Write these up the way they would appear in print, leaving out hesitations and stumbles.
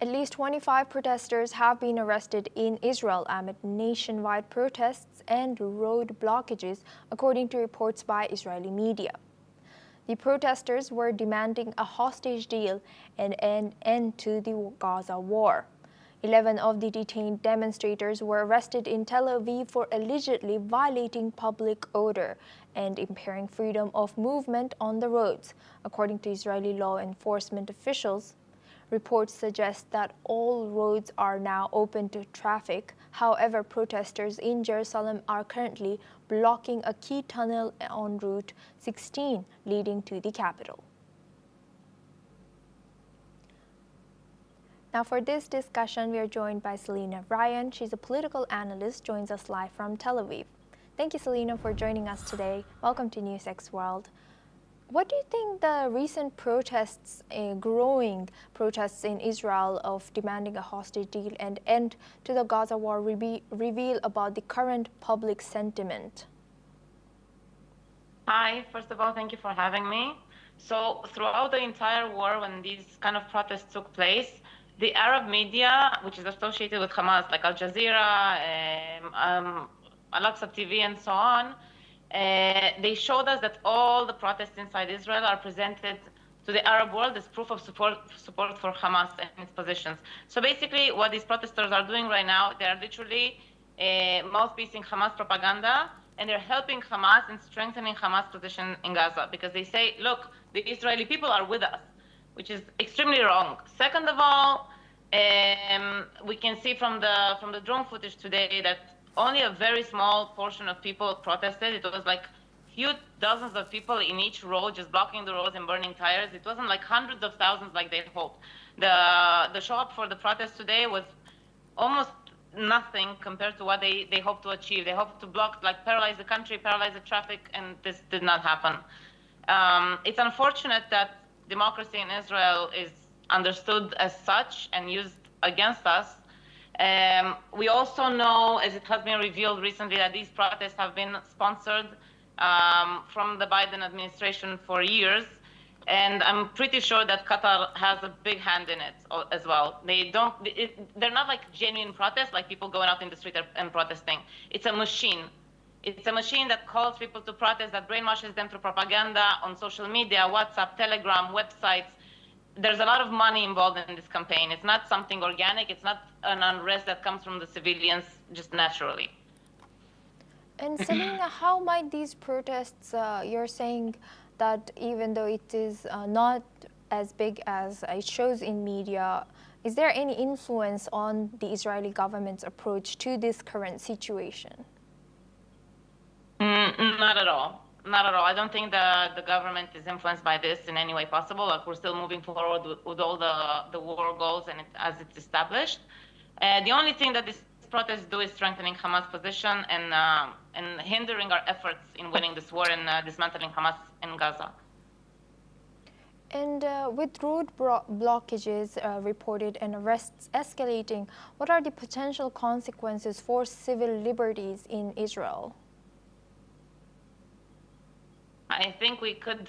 At least 25 protesters have been arrested in Israel amid nationwide protests and road blockages, according to reports by Israeli media. The protesters were demanding a hostage deal and an end to the Gaza war. 11 of the detained demonstrators were arrested in Tel Aviv for allegedly violating public order and impairing freedom of movement on the roads, according to Israeli law enforcement officials. Reports suggest that all roads are now open to traffic. However, protesters in Jerusalem are currently blocking a key tunnel on Route 16 leading to the capital. Now for this discussion, we are joined by Selina Ryan. She's a political analyst, joins us live from Tel Aviv. Thank you, Selina, for joining us today. Welcome to NewsX World. What do you think the recent protests, growing protests in Israel of demanding a hostage deal and end to the Gaza war reveal about the current public sentiment? Hi, first of all, thank you for having me. So throughout the entire war, when these kind of protests took place, the Arab media, which is associated with Hamas, like Al Jazeera, Al-Aqsa TV, and so on, they showed us that all the protests inside Israel are presented to the Arab world as proof of support for Hamas and its positions. So basically, what these protesters are doing right now, they are literally mouthpiecing Hamas propaganda, and they're helping Hamas and strengthening Hamas' position in Gaza, because they say, look, the Israeli people are with us, which is extremely wrong. Second of all, we can see from the drone footage today that only a very small portion of people protested. It was like few dozens of people in each road just blocking the roads and burning tires. It wasn't like hundreds of thousands like they hoped. The show up for the protest today was almost nothing compared to what they hoped to achieve. They hoped to block, like paralyze the country, paralyze the traffic, and this did not happen. It's unfortunate that democracy in Israel is understood as such and used against us. We also know, as it has been revealed recently, that these protests have been sponsored from the Biden administration for years. And I'm pretty sure that Qatar has a big hand in it as well. They're not like genuine protests, like people going out in the street and protesting. It's a machine. It's a machine that calls people to protest, that brainwashes them through propaganda on social media, WhatsApp, Telegram, websites. There's a lot of money involved in this campaign. It's not something organic. It's not an unrest that comes from the civilians just naturally. And Selina, how might these protests, you're saying that even though it is not as big as it shows in media, is there any influence on the Israeli government's approach to this current situation? Not at all. Not at all. I don't think the government is influenced by this in any way possible. Like, we're still moving forward with all the war goals and as it's established. The only thing that these protests do is strengthening Hamas' position and hindering our efforts in winning this war and dismantling Hamas in Gaza. And with road blockages reported and arrests escalating, what are the potential consequences for civil liberties in Israel? I think we could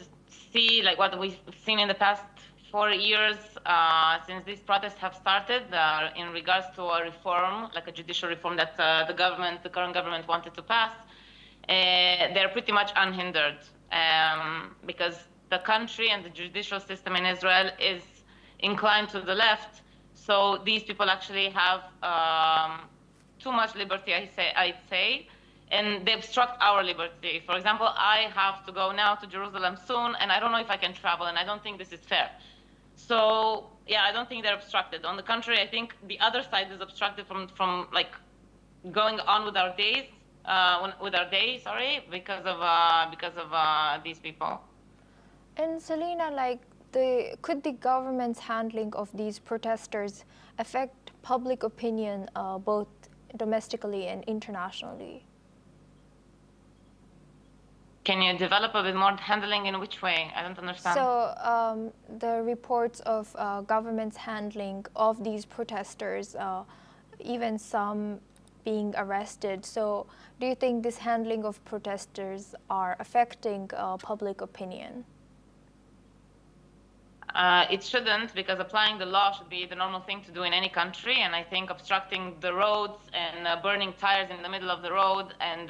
see like what we've seen in the past 4 years since these protests have started in regards to a reform, like a judicial reform that the current government wanted to pass. They're pretty much unhindered because the country and the judicial system in Israel is inclined to the left. So these people actually have too much liberty, I'd say. And they obstruct our liberty. For example, I have to go now to Jerusalem soon, and I don't know if I can travel, and I don't think this is fair. So, yeah, I don't think they're obstructed. On the contrary, I think the other side is obstructed from like going on with our days, because of these people. And Selina, like, could the government's handling of these protesters affect public opinion, both domestically and internationally? Can you develop a bit more? Handling in which way? I don't understand. So the reports of government's handling of these protesters, even some being arrested. So do you think this handling of protesters are affecting public opinion? It shouldn't, because applying the law should be the normal thing to do in any country. And I think obstructing the roads and burning tires in the middle of the road and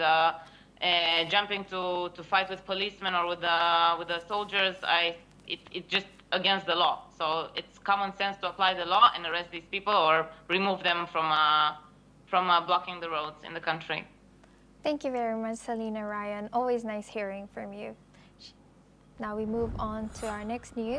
jumping to fight with policemen or with the soldiers, it's just against the law. So it's common sense to apply the law and arrest these people or remove them from blocking the roads in the country. Thank you very much, Selena Ryan. Always nice hearing from you. Now we move on to our next news.